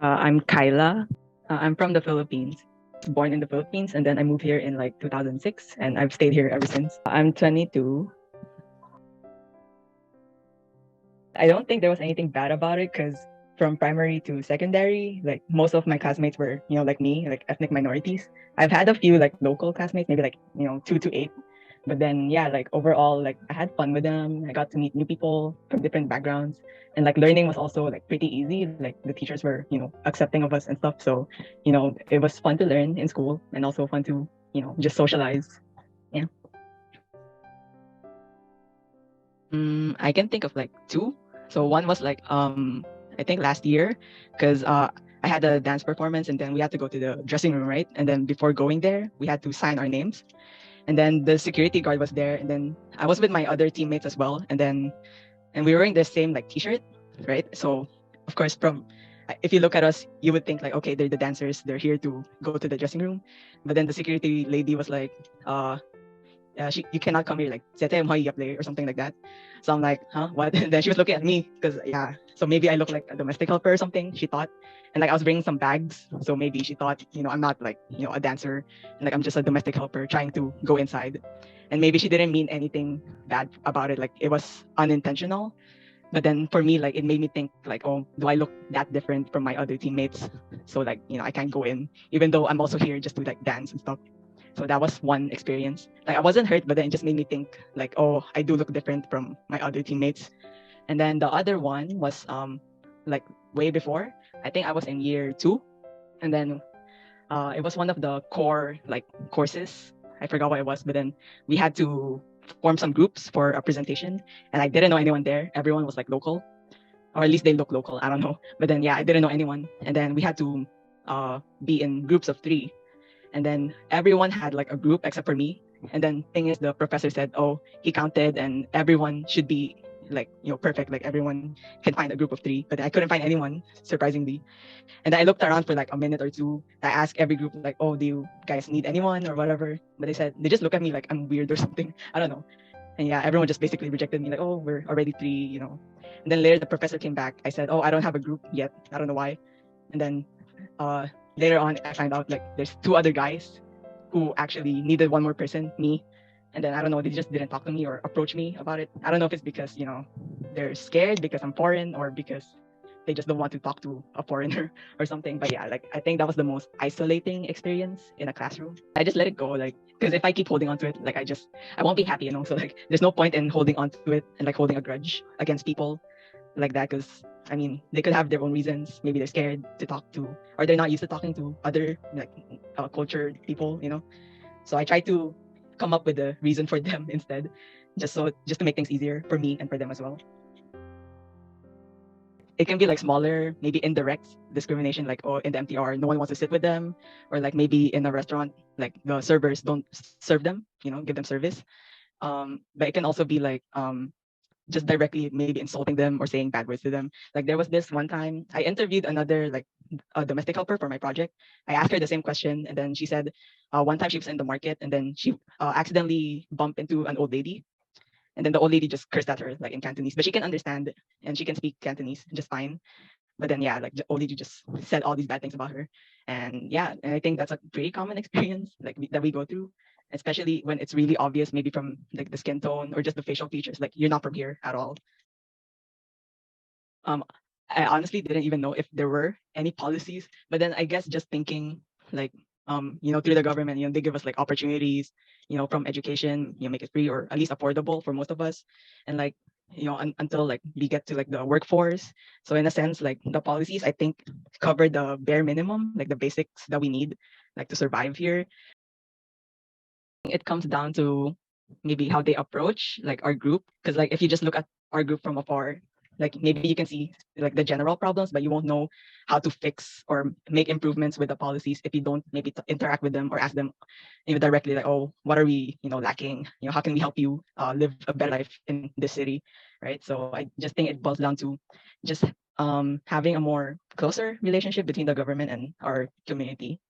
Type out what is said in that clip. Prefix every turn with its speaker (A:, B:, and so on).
A: I'm Kyla. I'm from the Philippines. Born in the Philippines, and then I moved here in like 2006, and I've stayed here ever since. I'm 22. I don't think there was anything bad about it because from primary to secondary, like most of my classmates were, like me, like ethnic minorities. I've had a few like local classmates, maybe like, 2 to 8. But then, yeah, like overall, like I had fun with them. I got to meet new people from different backgrounds. And like learning was also like pretty easy. Like the teachers were, accepting of us and stuff. So, it was fun to learn in school and also fun to, just socialize. Yeah. I can think of like two. So one was like I think last year because I had a dance performance and then we had to go to the dressing room, right? And then before going there, we had to sign our names. And then the security guard was there and then I was with my other teammates as well. And we were wearing the same like t-shirt, right? So of course from if you look at us, you would think like, okay, they're the dancers, they're here to go to the dressing room. But then the security lady was like, you cannot come here like "Sete mo play" or something like that. So I'm like, huh, what? And then she was looking at me because yeah, so maybe I look like a domestic helper or something. She thought, and like I was bringing some bags, so maybe she thought, I'm not like a dancer, and like I'm just a domestic helper trying to go inside, and maybe she didn't mean anything bad about it. Like it was unintentional. But then for me, like it made me think like, oh, do I look that different from my other teammates? So like, I can't go in, even though I'm also here just to like dance and stuff. So that was one experience. Like I wasn't hurt, but then it just made me think like, oh, I do look different from my other teammates. And then the other one was like way before. I think I was in year two, and then it was one of the core like courses. I forgot what it was, but then we had to form some groups for a presentation, and I didn't know anyone there. Everyone was like local, or at least they look local. I don't know, but then yeah, I didn't know anyone, and then we had to be in groups of three, and then everyone had like a group except for me. And then thing is, the professor said, oh, he counted, and everyone should be like perfect. Like everyone can find a group of three, but I couldn't find anyone surprisingly. And I looked around for like a minute or two. I asked every group like, "Oh, do you guys need anyone or whatever?" But they just look at me like I'm weird or something. I don't know. And yeah, everyone just basically rejected me like, "Oh, we're already three." And then later the professor came back. I said, "Oh, I don't have a group yet. I don't know why." And then uh, later on, I find out like there's two other guys who actually needed one more person, me. And then I don't know, they just didn't talk to me or approach me about it. I don't know if it's because they're scared because I'm foreign or because they just don't want to talk to a foreigner or something. But yeah, like I think that was the most isolating experience in a classroom. I just let it go, like because if I keep holding on to it, like I won't be happy. So like there's no point in holding on to it and like holding a grudge against people like that because I mean they could have their own reasons. Maybe they're scared to talk to, or they're not used to talking to other like cultured people. So I try to come up with a reason for them instead, just to make things easier for me and for them as well. It can be like smaller, maybe indirect discrimination, like oh in the MTR, no one wants to sit with them, or like maybe in a restaurant, like the servers don't serve them, give them service. But it can also be like just directly maybe insulting them or saying bad words to them. Like there was this one time I interviewed another like a domestic helper for my project. I asked her the same question, and then she said one time she was in the market and then she accidentally bumped into an old lady, and then the old lady just cursed at her like in Cantonese, but she can understand and she can speak Cantonese just fine. But then yeah, like the old lady just said all these bad things about her, and yeah, and I think that's a pretty common experience like that we go through, especially when it's really obvious, maybe from like the skin tone or just the facial features, like you're not from here at all. Um, I honestly didn't even know if there were any policies, but then I guess just thinking like through the government, they give us like opportunities, from education, make it free or at least affordable for most of us, and like until like we get to like the workforce. So in a sense, like the policies I think cover the bare minimum, like the basics that we need like to survive here. It comes down to maybe how they approach like our group, because like if you just look at our group from afar, like maybe you can see like the general problems, but you won't know how to fix or make improvements with the policies if you don't maybe interact with them or ask them directly like, oh, what are we lacking, how can we help you live a better life in this city, right? So I just think it boils down to just having a more closer relationship between the government and our community.